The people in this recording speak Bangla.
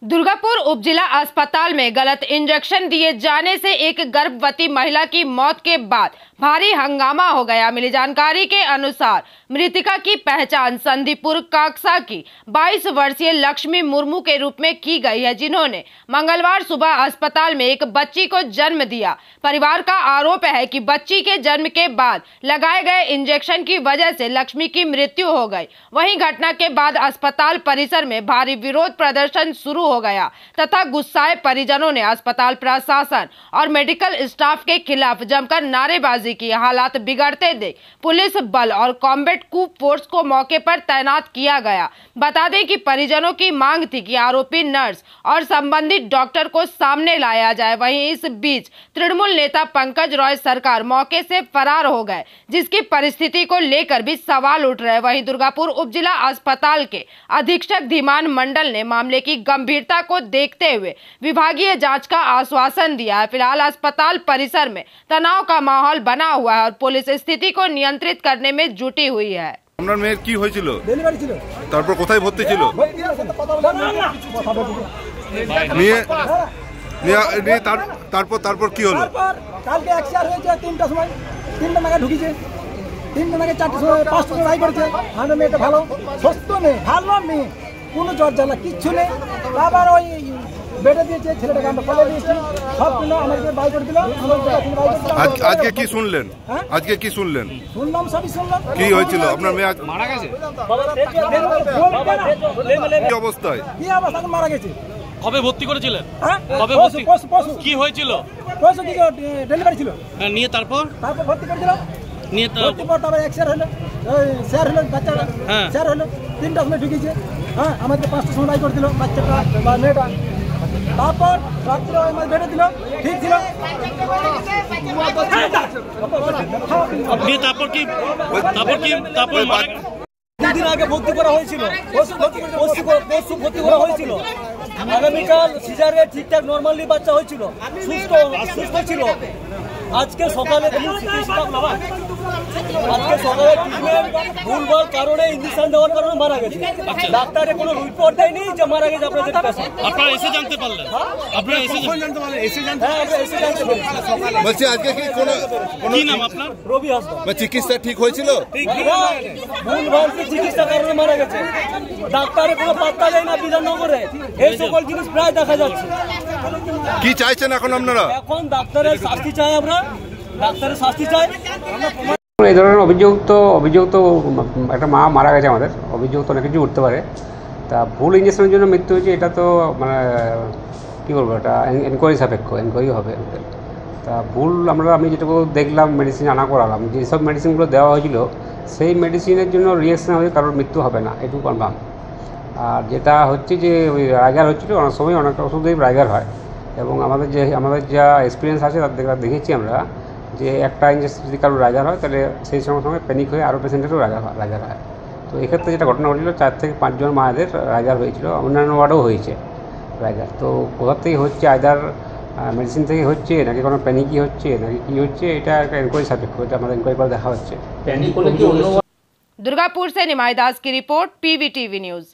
दुर्गापुर उपजिला अस्पताल में गलत इंजेक्शन दिए जाने से एक गर्भवती महिला की मौत के बाद भारी हंगामा हो गया। मिली जानकारी के अनुसार मृतका की पहचान संदीपुर काकसा की 22 वर्षीय लक्ष्मी मुर्मू के रूप में की गई है, जिन्होंने मंगलवार सुबह अस्पताल में एक बच्ची को जन्म दिया। परिवार का आरोप है कि बच्ची के जन्म के बाद लगाए गए इंजेक्शन की वजह से लक्ष्मी की मृत्यु हो गई। वहीं घटना के बाद अस्पताल परिसर में भारी विरोध प्रदर्शन शुरू हो गया तथा गुस्साए परिजनों ने अस्पताल प्रशासन और मेडिकल स्टाफ के खिलाफ जमकर नारेबाजी की। हालात बिगड़ते देख पुलिस बल और कॉम्बैट कूप फोर्स को मौके पर तैनात किया गया। बता दें कि परिजनों की मांग थी कि आरोपी नर्स और संबंधित डॉक्टर को सामने लाया जाए। वहीं इस बीच तृणमूल नेता पंकज रॉय सरकार मौके से फरार हो गए, जिसकी परिस्थिति को लेकर भी सवाल उठ रहे। वहीं दुर्गापुर उपजिला अस्पताल के अधीक्षक धीमान मंडल ने मामले की गंभीरता को देखते हुए विभागीय जांच का आश्वासन दिया है। फिलहाल अस्पताल परिसर में तनाव का माहौल बना हुआ है और पुलिस स्थिति को नियंत्रित करने में जुटी हुई है। আপনার মেয়ের কি হয়েছিল? ডেলিভারি ছিল। তারপর কোথায় ভর্তি ছিল? নিয়ে তারপর কি হলো? কালকে এক্সআর হয়েছে 3টার সময়, 3টা নাগাদ ঢুকিছে, 3টা নাগাদ 4টার সময় 5টা সময় করেছে। আমাদের মেয়েটা ভালো সুস্থ মেয়ে, ভালো মেয়ে, কোনো জ্বর জ্বালা কিচ্ছু নেই। আবার ওই বেডে দিয়েছে, ছেলেটাকে আমরা ফলে দিয়েছি, সব কিনা আমাকে বাই করে দিল। আজকে কি শুনলেন? আজকে কি শুনলেন? শুনলাম, সবই শুনলাম। কি হয়েছিল? আপনার মেয়ে মারা গেছে? কি অবস্থায়? কি অবস্থায় মারা গেছে? কবে ভর্তি করেছিলেন? কবে ভর্তি? কি হয়েছিল? পশু কি ডেলিভারি ছিল। নিয়ে তারপর ভর্তি করে দিল। নিয়ে ভর্তি পর তারপর এক্সআর হলো, স্যার হলো, বাচ্চাটা স্যার হলো, 3টার সময় ঢুকিয়েছে। হ্যাঁ, আমাদের 5টার সময় বাই করে দিল বাচ্চাটা বা মেয়েটা। তারপর রাত্রে আমার বেড়ে দিল, ঠিক ছিল। দুদিন আগে ভর্তি করা হয়েছিল, ভর্তি করা হয়েছিল। আগামীকাল সিজারে ঠিকঠাক নর্মালি বাচ্চা হয়েছিল, সুস্থ ছিল। আজকে সকালে ভুলভাল কারণে ইঞ্জেকশন দেওয়ার কারণে মারা গেছে। ডাক্তারে কোনো রিপোর্ট দেয়নি যে মারা গেছে। আপনারা এসে জানতে পারলেন? আপনারা এসে জানতে পারলেন? এসে জানতে পারলেন। বলছি আজকে কি কি নাম আপনার? রবি হাসপাতাল। চিকিৎসা ঠিক হয়েছিল? ভুলভাল চিকিৎসা কারণে মারা গেছে। ডাক্তারে কোনো পাত্তা দেয় না বিধাননগরে। এই সকল জিনিস প্রায় দেখা যাচ্ছে। কি চাইছেন এখন আপনারা? এখন ডাক্তারের শাস্তি চাই, আমরা ডাক্তারের শাস্তি চাই। এই ধরনের অভিযোগ তো একটা মা মারা গেছে, আমাদের অভিযোগ তো অনেক কিছু উঠতে পারে। তা ভুল ইঞ্জেকশনের জন্য মৃত্যু হয়েছে, এটা তো মানে কী বলবো, এটা এনকোয়ারি সাপেক্ষ, এনকোয়ারি হবে। তা ভুল আমি যেটুকু দেখলাম, মেডিসিন আনা করালাম, যেসব মেডিসিনগুলো দেওয়া হয়েছিল সেই মেডিসিনের জন্য রিয়াকশন হয়ে কারোর মৃত্যু হবে না, এটুকু কনফার্ম। আর যেটা হচ্ছে যে ওই রাইগার হচ্ছিলো, অনেক সময় অনেক ওষুধেই রাইগার হয়। এবং আমাদের যা এক্সপিরিয়েন্স আছে তার দেখেছি আমরা যে একটা ইঞ্জেকশন যদি কারোর রাইগার হয় তাহলে সেই সঙ্গে প্যানিক হয়ে আরও পেশেন্টেরও রাইগার হয়। তো এক্ষেত্রে যেটা ঘটনা ঘটেছিল, 4 থেকে 5 জন মায়েদের রাইগার হয়েছিল, অন্যান্য ওয়ার্ডেও হয়েছে রাইগার। তো কোথা থেকে হচ্ছে, আইদার মেডিসিন থেকে হচ্ছে নাকি কোনো প্যানিকই হচ্ছে নাকি কী হচ্ছে, এটা একটা এনকোয়ারি সাপেক্ষ, এটা আমাদের এনকোয়ারি করে দেখা হচ্ছে। दुर्गापुर से निमाई दास की रिपोर्ट, PVTV न्यूज।